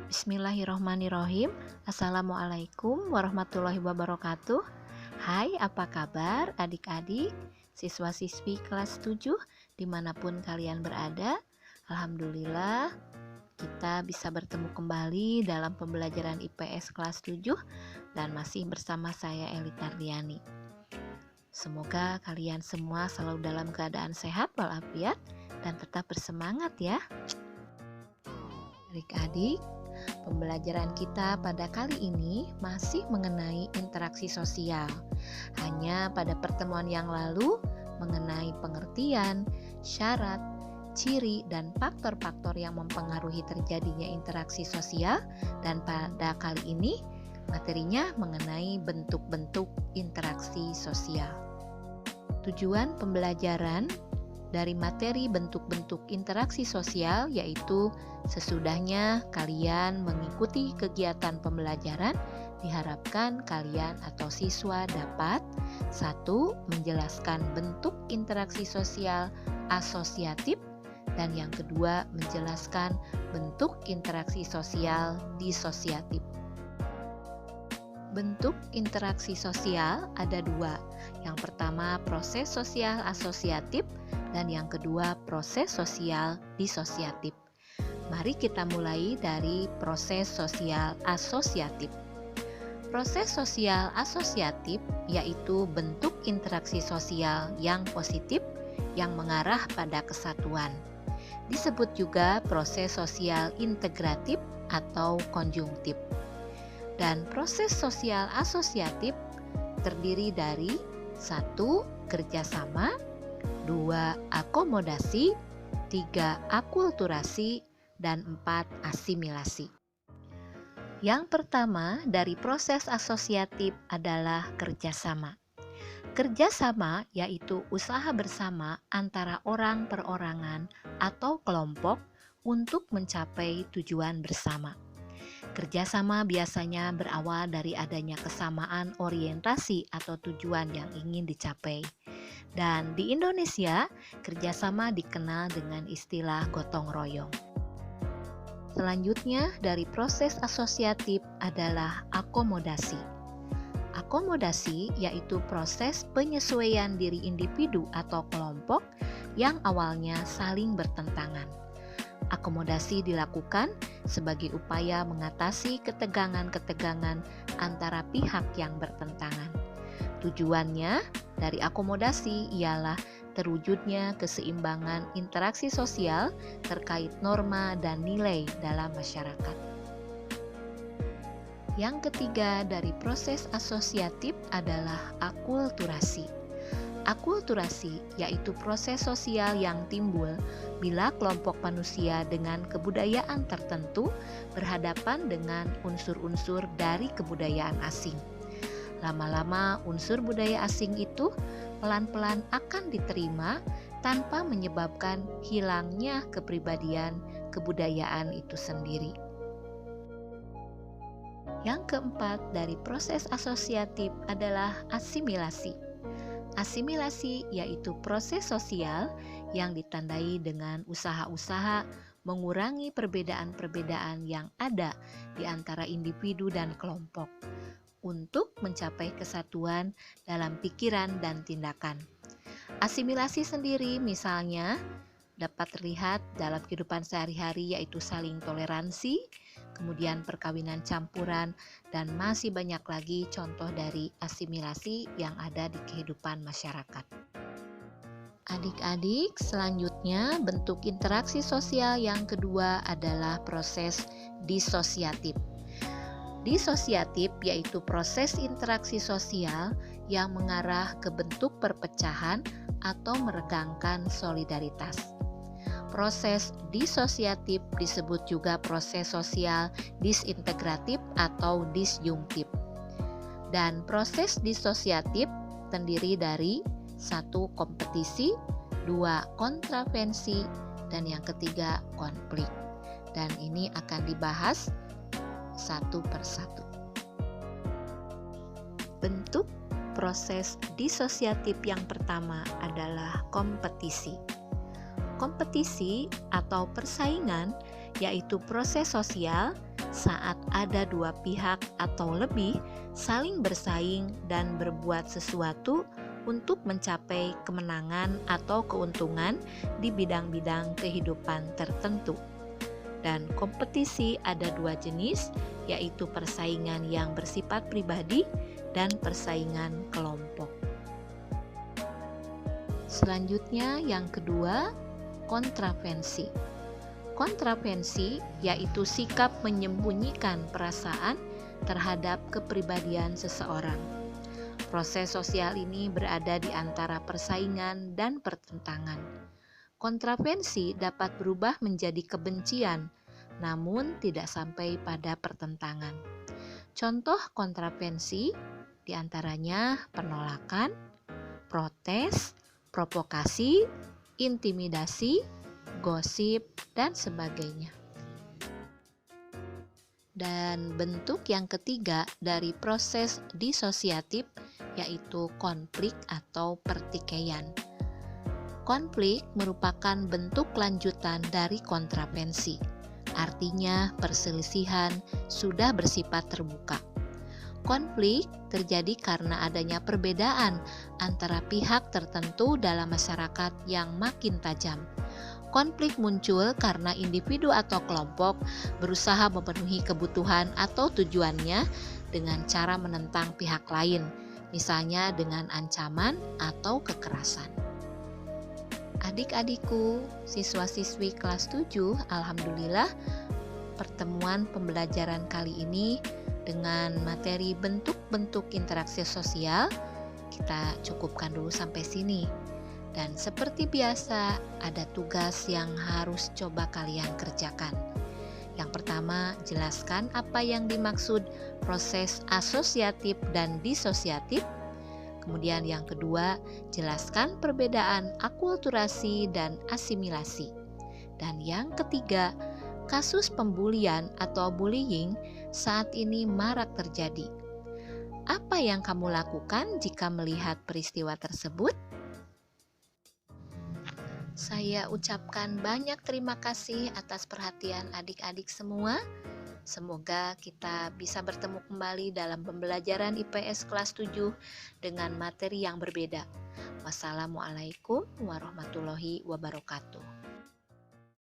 Bismillahirrohmanirrohim. Assalamualaikum warahmatullahi wabarakatuh. Hai, apa kabar adik-adik, siswa-siswi kelas 7 dimanapun kalian berada? Alhamdulillah kita bisa bertemu kembali dalam pembelajaran IPS kelas 7 dan masih bersama saya Eli Tardiani. Semoga kalian semua selalu dalam keadaan sehat walafiat dan tetap bersemangat ya. Adik-adik, pembelajaran kita pada kali ini masih mengenai interaksi sosial. Hanya pada pertemuan yang lalu mengenai pengertian, syarat, ciri, dan faktor-faktor yang mempengaruhi terjadinya interaksi sosial, dan pada kali ini materinya mengenai bentuk-bentuk interaksi sosial. Tujuan pembelajaran dari materi bentuk-bentuk interaksi sosial yaitu sesudahnya kalian mengikuti kegiatan pembelajaran, diharapkan kalian atau siswa dapat 1. Menjelaskan bentuk interaksi sosial asosiatif, dan yang kedua menjelaskan bentuk interaksi sosial disosiatif. Bentuk interaksi sosial ada 2. Yang pertama proses sosial asosiatif dan yang kedua proses sosial disosiatif. Mari kita mulai dari proses sosial asosiatif. Proses sosial asosiatif yaitu bentuk interaksi sosial yang positif yang mengarah pada kesatuan. Disebut juga proses sosial integratif atau konjungtif. Dan proses sosial asosiatif terdiri dari 1. Kerjasama, 2. Akomodasi, 3. Akulturasi, dan 4. Asimilasi. Yang pertama dari proses asosiatif adalah kerjasama. Kerjasama yaitu usaha bersama antara orang perorangan atau kelompok untuk mencapai tujuan bersama. Kerjasama biasanya berawal dari adanya kesamaan orientasi atau tujuan yang ingin dicapai. Dan di Indonesia, kerjasama dikenal dengan istilah gotong royong. Selanjutnya dari proses asosiatif adalah akomodasi. Akomodasi yaitu proses penyesuaian diri individu atau kelompok yang awalnya saling bertentangan. Akomodasi dilakukan sebagai upaya mengatasi ketegangan-ketegangan antara pihak yang bertentangan. Tujuannya dari akomodasi ialah terwujudnya keseimbangan interaksi sosial terkait norma dan nilai dalam masyarakat. Yang ketiga dari proses asosiatif adalah akulturasi. Akulturasi yaitu proses sosial yang timbul bila kelompok manusia dengan kebudayaan tertentu berhadapan dengan unsur-unsur dari kebudayaan asing. Lama-lama unsur budaya asing itu pelan-pelan akan diterima tanpa menyebabkan hilangnya kepribadian kebudayaan itu sendiri. Yang keempat dari proses asosiatif adalah asimilasi. Asimilasi yaitu proses sosial yang ditandai dengan usaha-usaha mengurangi perbedaan-perbedaan yang ada di antara individu dan kelompok untuk mencapai kesatuan dalam pikiran dan tindakan. Asimilasi sendiri misalnya dapat terlihat dalam kehidupan sehari-hari yaitu saling toleransi, kemudian perkawinan campuran, dan masih banyak lagi contoh dari asimilasi yang ada di kehidupan masyarakat. Adik-adik, selanjutnya bentuk interaksi sosial yang kedua adalah proses disosiatif. Disosiatif yaitu proses interaksi sosial yang mengarah ke bentuk perpecahan atau meregangkan solidaritas. Proses disosiatif disebut juga proses sosial disintegratif atau disjungtif. Dan proses disosiatif terdiri dari 1. Kompetisi, 2. Kontravensi, dan yang ketiga konflik. Dan ini akan dibahas satu persatu. Bentuk proses disosiatif yang pertama adalah kompetisi. Kompetisi atau persaingan yaitu proses sosial saat ada dua pihak atau lebih saling bersaing dan berbuat sesuatu untuk mencapai kemenangan atau keuntungan di bidang-bidang kehidupan tertentu. Dan kompetisi ada dua jenis, yaitu persaingan yang bersifat pribadi dan persaingan kelompok. Selanjutnya yang kedua, kontravensi. Kontravensi yaitu sikap menyembunyikan perasaan terhadap kepribadian seseorang. Proses sosial ini berada di antara persaingan dan pertentangan. Kontravensi dapat berubah menjadi kebencian, namun tidak sampai pada pertentangan. Contoh kontravensi diantaranya penolakan, protes, provokasi, intimidasi, gosip, dan sebagainya. Dan bentuk yang ketiga dari proses disosiatif yaitu konflik atau pertikaian. Konflik merupakan bentuk lanjutan dari kontravensi. Artinya perselisihan sudah bersifat terbuka. Konflik terjadi karena adanya perbedaan antara pihak tertentu dalam masyarakat yang makin tajam. Konflik muncul karena individu atau kelompok berusaha memenuhi kebutuhan atau tujuannya dengan cara menentang pihak lain, misalnya dengan ancaman atau kekerasan. Adik-adikku, siswa-siswi kelas 7, alhamdulillah pertemuan pembelajaran kali ini dengan materi bentuk-bentuk interaksi sosial kita cukupkan dulu sampai sini. Dan seperti biasa ada tugas yang harus coba kalian kerjakan. Yang pertama, jelaskan apa yang dimaksud proses asosiatif dan disosiatif. Kemudian yang kedua, jelaskan perbedaan akulturasi dan asimilasi. Dan yang ketiga, kasus pembulian atau bullying saat ini marak terjadi. Apa yang kamu lakukan jika melihat peristiwa tersebut? Saya ucapkan banyak terima kasih atas perhatian adik-adik semua. Semoga kita bisa bertemu kembali dalam pembelajaran IPS kelas 7 dengan materi yang berbeda. Wassalamualaikum warahmatullahi wabarakatuh.